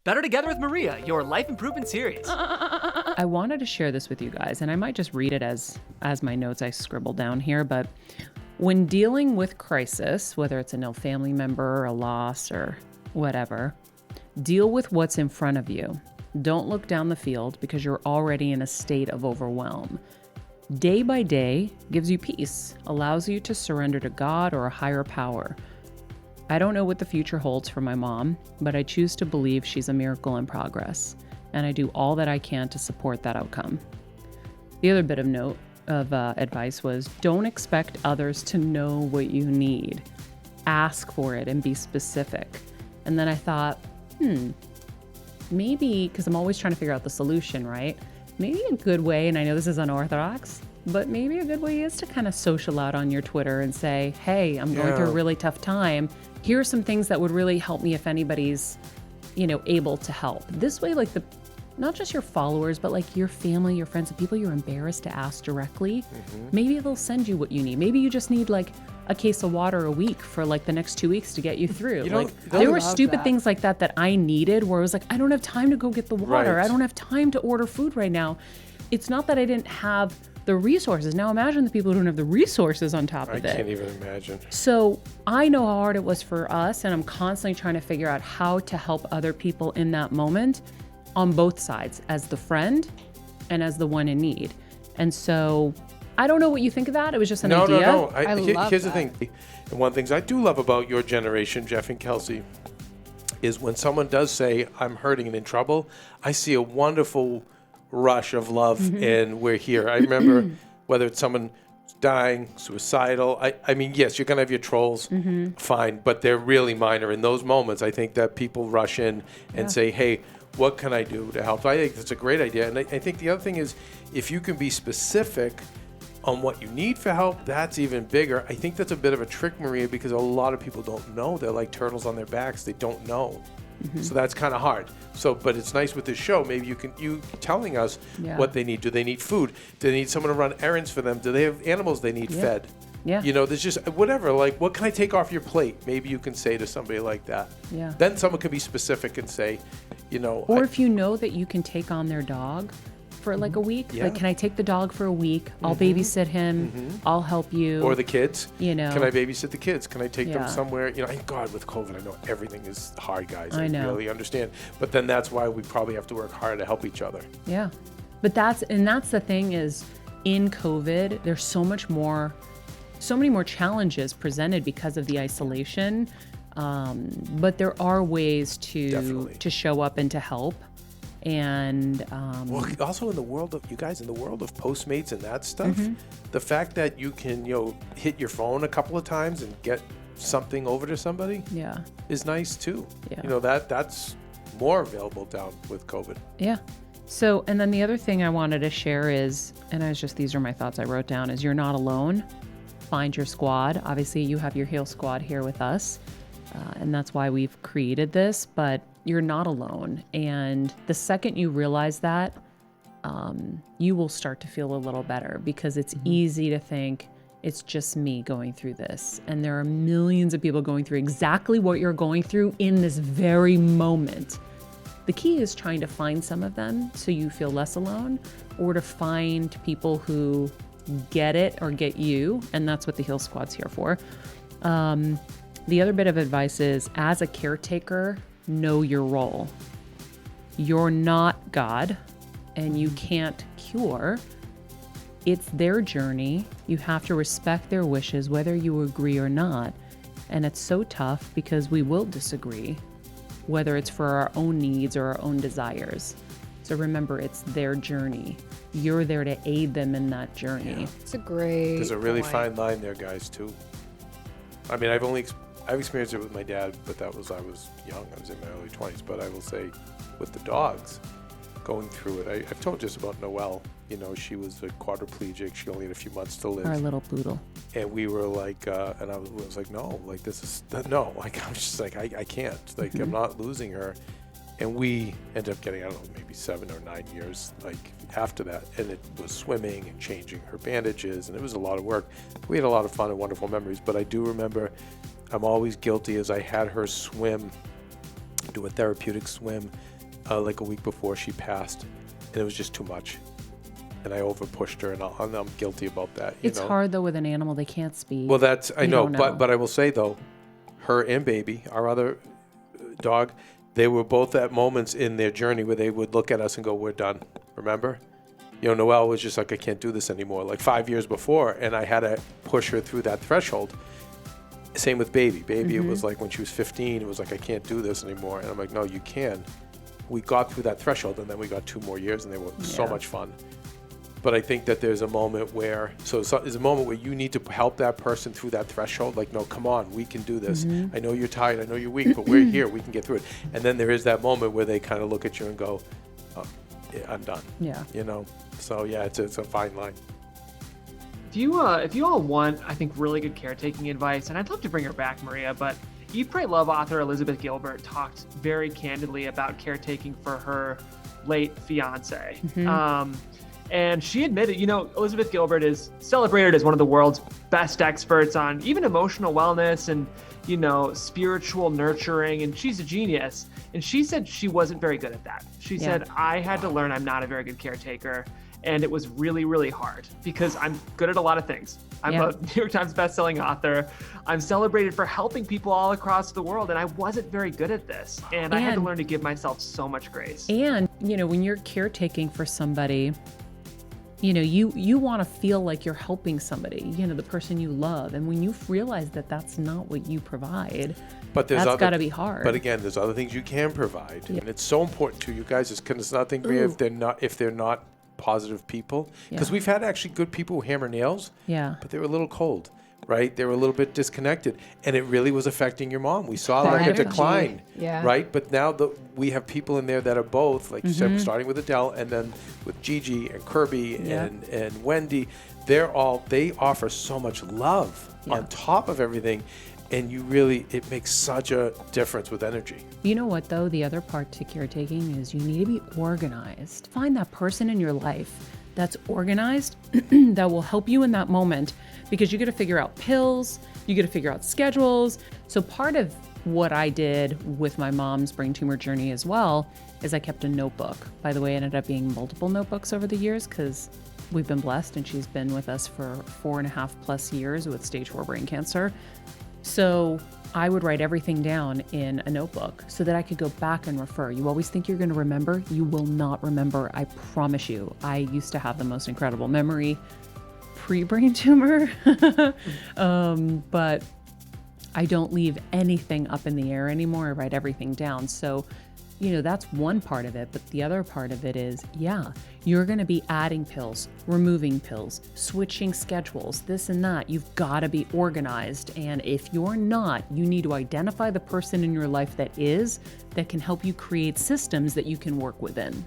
Better Together with Maria, your life improvement series. I wanted to share this with you guys, and I might just read it as my notes I scribbled down here, but when dealing with crisis, whether it's an ill family member, a loss, or whatever, deal with what's in front of you. Don't look down the field because you're already in a state of overwhelm. Day by day gives you peace, allows you to surrender to God or a higher power. I don't know what the future holds for my mom, but I choose to believe she's a miracle in progress, and I do all that I can to support that outcome. The other bit of advice was, don't expect others to know what you need. Ask for it and be specific. And then I thought, maybe, because I'm always trying to figure out the solution, right? Maybe a good way, and I know this is unorthodox, but maybe a good way is to kind of social out on your Twitter and say, hey, I'm going through a really tough time. Here are some things that would really help me if anybody's, able to help. This way, like not just your followers, but like your family, your friends, the people you're embarrassed to ask directly, maybe they'll send you what you need. Maybe you just need like a case of water a week for like the next 2 weeks to get you through. There were stupid things like that I needed where I was like, I don't have time to go get the water. Right. I don't have time to order food right now. It's not that I didn't have the resources. Now imagine the people who don't have the resources on top of it. I can't even imagine. So I know how hard it was for us, and I'm constantly trying to figure out how to help other people in that moment on both sides, as the friend and as the one in need. And so I don't know what you think of that. It was just an idea. No. I love here's that. the thing. And one of the things I do love about your generation, Jeff and Kelsey, is when someone does say, I'm hurting and in trouble, I see a wonderful rush of love and we're here. I remember whether it's someone dying, suicidal. I mean, yes, you're going to have your trolls, fine, but they're really minor. In those moments, I think that people rush in and say, hey, what can I do to help? I think that's a great idea. And I think the other thing is, if you can be specific on what you need for help, that's even bigger. I think that's a bit of a trick, Maria, because a lot of people don't know. They're like turtles on their backs. They don't know. So that's kind of hard. So, but it's nice with this show. Maybe you telling us what they need. Do they need food? Do they need someone to run errands for them? Do they have animals they need fed? Yeah. There's just whatever. Like, what can I take off your plate? Maybe you can say to somebody like that. Yeah. Then someone can be specific and say, Or if you know that you can take on their dog for like a week. Yeah. Like, can I take the dog for a week? I'll babysit him. I'll help you. Or the kids. Can I babysit the kids? Can I take them somewhere? Thank God with COVID, I know everything is hard, guys. I really understand. But then that's why we probably have to work hard to help each other. Yeah. But that's the thing is, in COVID, there's so many more challenges presented because of the isolation. But there are ways to show up and to help. And also in the world of Postmates and that stuff, the fact that you can hit your phone a couple of times and get something over to somebody is nice too. That's more available down with COVID. So, and then the other thing I wanted to share is, these are my thoughts I wrote down, is you're not alone. Find your squad. Obviously you have your Heal Squad here with us, and that's why we've created this, but you're not alone. And the second you realize that, you will start to feel a little better, because it's easy to think it's just me going through this. And there are millions of people going through exactly what you're going through in this very moment. The key is trying to find some of them so you feel less alone, or to find people who get it or get you. And that's what the Heal Squad's here for. The other bit of advice is, as a caretaker, know your role. You're not God, and you can't cure. It's their journey. You have to respect their wishes, whether you agree or not. And it's so tough because we will disagree, whether it's for our own needs or our own desires. So remember, it's their journey. You're there to aid them in that journey. Yeah. It's a great There's a really fine line there, guys, too. I mean, I've experienced it with my dad, but I was young. I was in my early 20s. But I will say, with the dogs, going through it, I've told just about Noelle. She was a quadriplegic. She only had a few months to live. Our little poodle. And we were like, and I was like, no, like no. Like, I was just like, I can't. Like, I'm not losing her. And we ended up getting, I don't know, maybe 7 or 9 years like after that. And it was swimming and changing her bandages. And it was a lot of work. We had a lot of fun and wonderful memories. But I do remember, I'm always guilty, as I had her swim, do a therapeutic swim. like a week before she passed, and it was just too much. And I over pushed her, and I'm guilty about that. It's hard though with an animal; they can't speak. Well, I know, don't know. but I will say though, her and Baby, our other dog, they were both at moments in their journey where they would look at us and go, "We're done." Remember? Noelle was just like, "I can't do this anymore." Like 5 years before, and I had to push her through that threshold. Same with Baby. Baby, It was like when she was 15, it was like, "I can't do this anymore," and I'm like, "No, you can." We got through that threshold, and then we got 2 more years, and they were so much fun. But I think that there's a moment where, there's a moment where you need to help that person through that threshold. Like, no, come on, we can do this. I know you're tired, I know you're weak, but we're here, we can get through it. And then there is that moment where they kind of look at you and go, "Oh, yeah, I'm done." Yeah. So yeah, it's a fine line. If you all want, I think, really good caretaking advice, and I'd love to bring her back, Maria, but Eat, Pray, Love author Elizabeth Gilbert talked very candidly about caretaking for her late fiance. And she admitted, Elizabeth Gilbert is celebrated as one of the world's best experts on even emotional wellness and, spiritual nurturing, and she's a genius. And she said she wasn't very good at that. She said, "I had to learn I'm not a very good caretaker. And it was really, really hard because I'm good at a lot of things. I'm a New York Times bestselling author. I'm celebrated for helping people all across the world. And I wasn't very good at this. And I had to learn to give myself so much grace." And, when you're caretaking for somebody, you want to feel like you're helping somebody, the person you love. And when you realize that that's not what you provide, but that's got to be hard. But again, there's other things you can provide. Yeah. And it's so important to you guys. It's nothing if they're not positive people. Because we've had actually good people who hammer nails. Yeah. But they were a little cold, right? They were a little bit disconnected. And it really was affecting your mom. We saw like a decline, right? But now we have people in there that are both, like you said, starting with Adele and then with Gigi and Kirby and Wendy. They offer so much love on top of everything. And it makes such a difference with energy. You know what, though? The other part to caretaking is you need to be organized. Find that person in your life that's organized that will help you in that moment, because you got to figure out pills, you got to figure out schedules. So part of what I did with my mom's brain tumor journey as well is I kept a notebook. By the way, it ended up being multiple notebooks over the years because we've been blessed and she's been with us for 4.5+ years with stage 4 brain cancer. So I would write everything down in a notebook so that I could go back and refer. You always think you're going to remember. You will not remember. I promise you. I used to have the most incredible memory pre-brain tumor, but I don't leave anything up in the air anymore. I write everything down. So, that's one part of it. But the other part of it is, you're going to be adding pills, removing pills, switching schedules, this and that. You've got to be organized. And if you're not, you need to identify the person in your life that can help you create systems that you can work within.